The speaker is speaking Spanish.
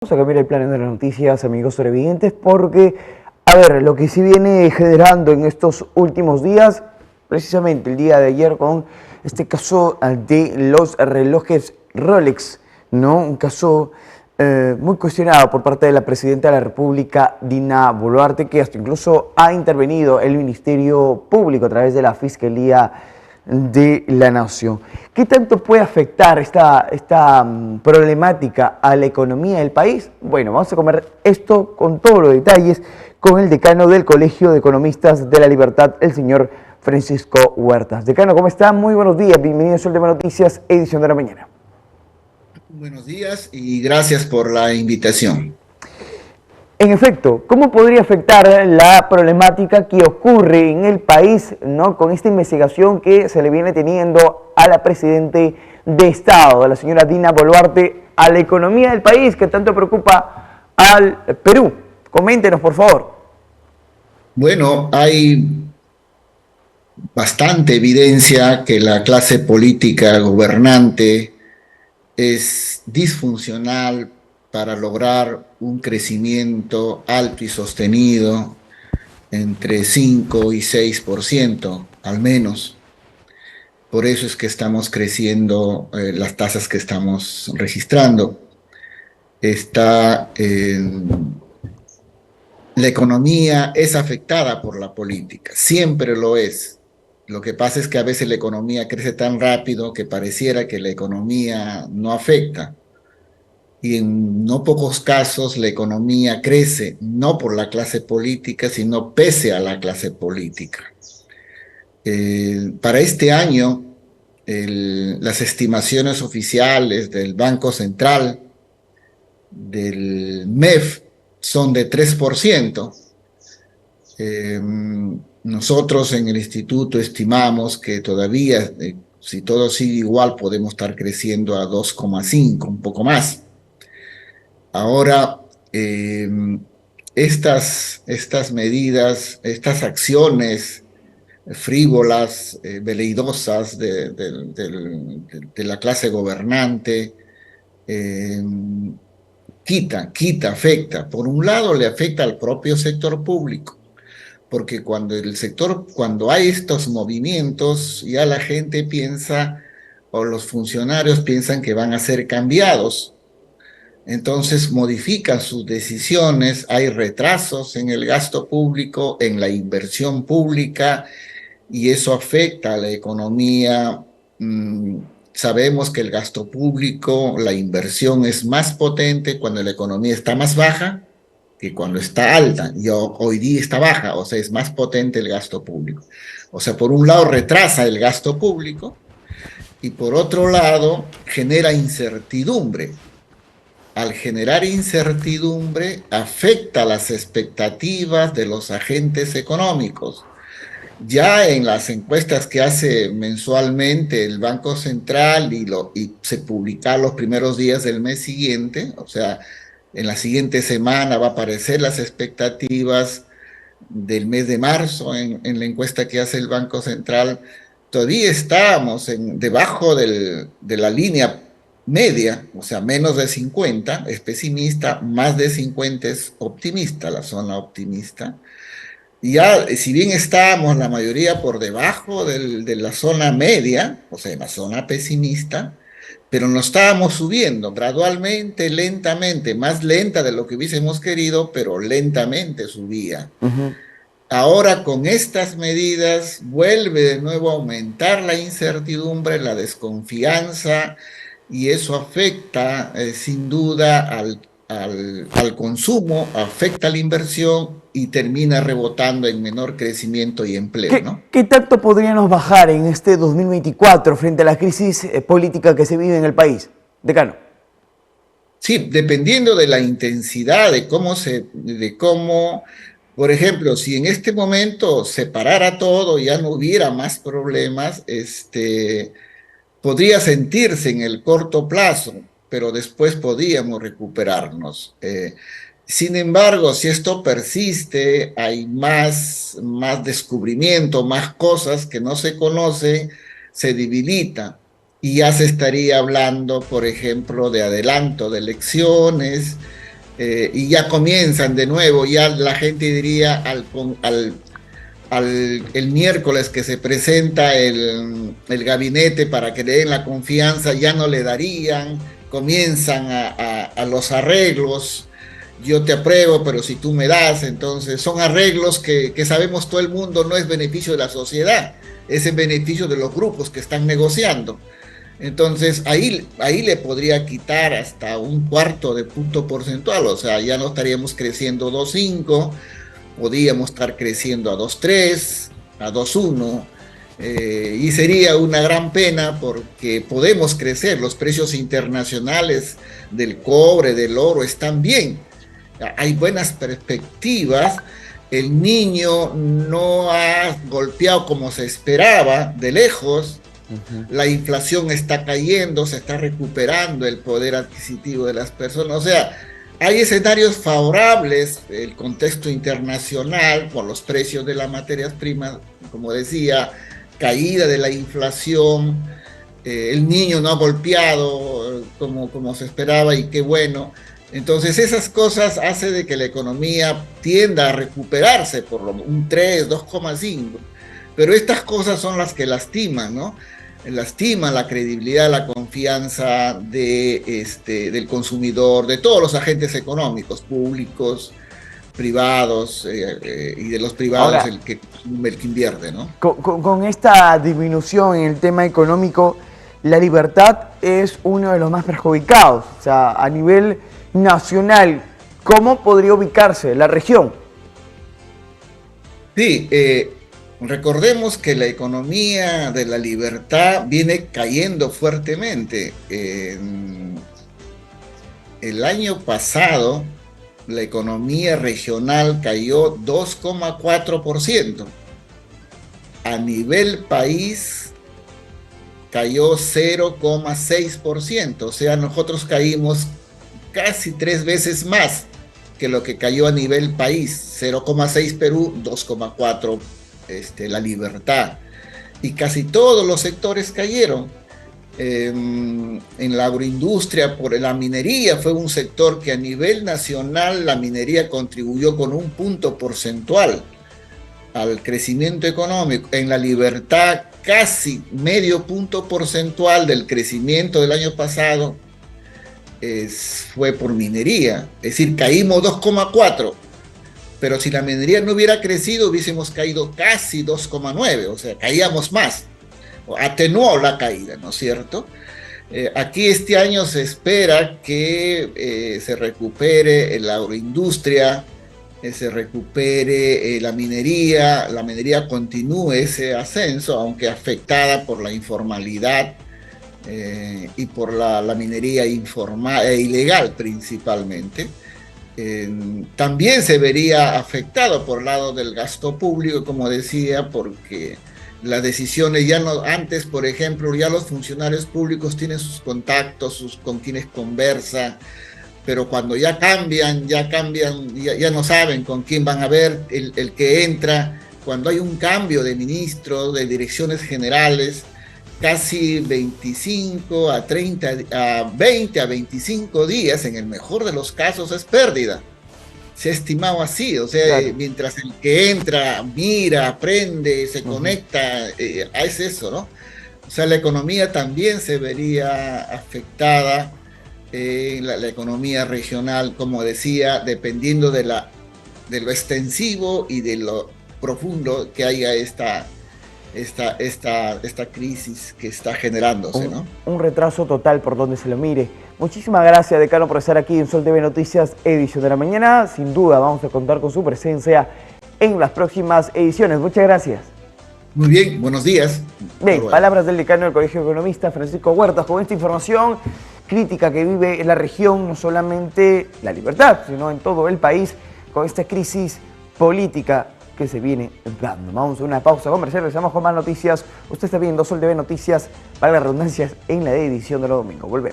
Vamos a cambiar el plano de las noticias, amigos televidentes, porque, a ver, lo que se viene generando en estos últimos días, precisamente el día de ayer con este caso de los relojes Rolex, ¿no? Un caso muy cuestionado por parte de la Presidenta de la República, Dina Boluarte, que hasta incluso ha intervenido el Ministerio Público a través de la Fiscalía de la Nación. ¿Qué tanto puede afectar esta problemática a la economía del país? Bueno, vamos a comer esto con todos los detalles con el decano del Colegio de Economistas de la Libertad, el señor Francisco Huertas. Decano, ¿cómo está? Muy buenos días, bienvenidos al Tema Noticias, edición de la mañana. Buenos días y gracias por la invitación. En efecto, ¿cómo podría afectar la problemática que ocurre en el país, ¿no? Con esta investigación que se le viene teniendo a la Presidenta de Estado, a la señora Dina Boluarte, a la economía del país que tanto preocupa al Perú? Coméntenos, por favor. Bueno, hay bastante evidencia que la clase política gobernante es disfuncional para lograr un crecimiento alto y sostenido entre 5 y 6% al menos. Por eso es que estamos creciendo las tasas que estamos registrando. Está La economía es afectada por la política, siempre lo es. Lo que pasa es que a veces la economía crece tan rápido que pareciera que la economía no afecta. Y en no pocos casos la economía crece no por la clase política, sino pese a la clase política. Para este año, las estimaciones oficiales del Banco Central, del MEF, son de 3%. Nosotros en el instituto estimamos que todavía, si todo sigue igual, podemos estar creciendo a 2,5, un poco más. Ahora, estas medidas, estas acciones frívolas, veleidosas de la clase gobernante, eh, afecta. Por un lado, le afecta al propio sector público, porque cuando hay estos movimientos, ya la gente piensa, o los funcionarios piensan que van a ser cambiados. Entonces modifican sus decisiones, hay retrasos en el gasto público, en la inversión pública, y eso afecta a la economía. Sabemos que el gasto público, la inversión es más potente cuando la economía está más baja que cuando está alta, y hoy día está baja, o sea, es más potente el gasto público. O sea, por un lado retrasa el gasto público y por otro lado genera incertidumbre. Al generar incertidumbre, afecta las expectativas de los agentes económicos. Ya en las encuestas que hace mensualmente el Banco Central y se publica los primeros días del mes siguiente, o sea, en la siguiente semana va a aparecer las expectativas del mes de marzo en la encuesta que hace el Banco Central. Todavía estamos debajo de la línea media, o sea, menos de 50 es pesimista, más de 50 es optimista, la zona optimista. Y ya, si bien estábamos la mayoría por debajo de la zona media, o sea, en la zona pesimista, pero no estábamos subiendo gradualmente, lentamente, más lenta de lo que hubiésemos querido, pero lentamente subía. Ahora con estas medidas vuelve de nuevo a aumentar la incertidumbre, la desconfianza, y eso afecta sin duda al consumo, afecta a la inversión y termina rebotando en menor crecimiento y empleo, ¿no? ¿Qué tanto podríamos bajar en este 2024 frente a la crisis política que se vive en el país? Decano. Sí, dependiendo de la intensidad, por ejemplo, si en este momento se parara todo, ya no hubiera más problemas, podría sentirse en el corto plazo, pero después podríamos recuperarnos. Sin embargo, si esto persiste, hay más descubrimiento, más cosas que no se conocen, se debilita. Y ya se estaría hablando, por ejemplo, de adelanto de elecciones, y ya comienzan de nuevo, ya la gente diría el miércoles que se presenta el gabinete para que le den la confianza, ya no le darían, comienzan a los arreglos, yo te apruebo, pero si tú me das, entonces son arreglos que sabemos todo el mundo no es beneficio de la sociedad, es en beneficio de los grupos que están negociando. Entonces ahí le podría quitar hasta un cuarto de punto porcentual, o sea, ya no estaríamos creciendo 2,5, podríamos estar creciendo a 2,3, a 2,1, y sería una gran pena porque podemos crecer, los precios internacionales del cobre, del oro están bien, hay buenas perspectivas, el niño no ha golpeado como se esperaba de lejos, la inflación está cayendo, se está recuperando el poder adquisitivo de las personas, o sea, hay escenarios favorables, el contexto internacional por los precios de las materias primas, como decía, caída de la inflación, el niño no ha golpeado como se esperaba y qué bueno. Entonces esas cosas hacen de que la economía tienda a recuperarse por un 3, 2,5. Pero estas cosas son las que lastiman, ¿no? Lastima la credibilidad, la confianza del consumidor, de todos los agentes económicos, públicos, privados, y de los privados Ahora, el que invierte, ¿no? con esta disminución en el tema económico, la libertad es uno de los más perjudicados. O sea, a nivel nacional, ¿cómo podría ubicarse la región? Sí, recordemos que la economía de la libertad viene cayendo fuertemente. El año pasado, la economía regional cayó 2,4%. A nivel país, cayó 0,6%. O sea, nosotros caímos casi 3 veces más que lo que cayó a nivel país. 0,6 Perú, 2,4 la libertad. Y casi todos los sectores cayeron. En la agroindustria, por la minería, fue un sector que a nivel nacional la minería contribuyó con un punto porcentual al crecimiento económico. En la libertad, casi medio punto porcentual del crecimiento del año pasado fue por minería. Es decir, caímos 2,4, pero si la minería no hubiera crecido, hubiésemos caído casi 2,9, o sea, caíamos más. Atenuó la caída, ¿no es cierto? Aquí este año se espera que se recupere la agroindustria, se recupere la minería continúe ese ascenso, aunque afectada por la informalidad y por la minería ilegal principalmente. También se vería afectado por el lado del gasto público, como decía, porque las decisiones ya no, antes por ejemplo, ya los funcionarios públicos tienen sus contactos, con quienes conversan, pero cuando ya cambian, ya no saben con quién van a ver el que entra. Cuando hay un cambio de ministro, de direcciones generales, casi 25 a 30, a 20 a 25 días, en el mejor de los casos, es pérdida. Se ha estimado así, o sea, claro. Mientras el que entra, mira, aprende, se conecta, es eso, ¿no? O sea, la economía también se vería afectada, la economía regional, como decía, dependiendo de lo extensivo y de lo profundo que haya esta crisis que está generándose, ¿no? Un retraso total por donde se lo mire. Muchísimas gracias, decano, por estar aquí en Sol TV Noticias, edición de la mañana. Sin duda vamos a contar con su presencia en las próximas ediciones. Muchas gracias. Muy bien, buenos días. Bien, palabras del decano del Colegio de Economistas, Francisco Huertas, con esta información crítica que vive en la región, no solamente la libertad, sino en todo el país, con esta crisis política que se viene dando. Vamos a una pausa comercial, regresamos con más noticias. Usted está viendo Sol TV Noticias, para las redundancias, en la edición de los domingos. Volvemos.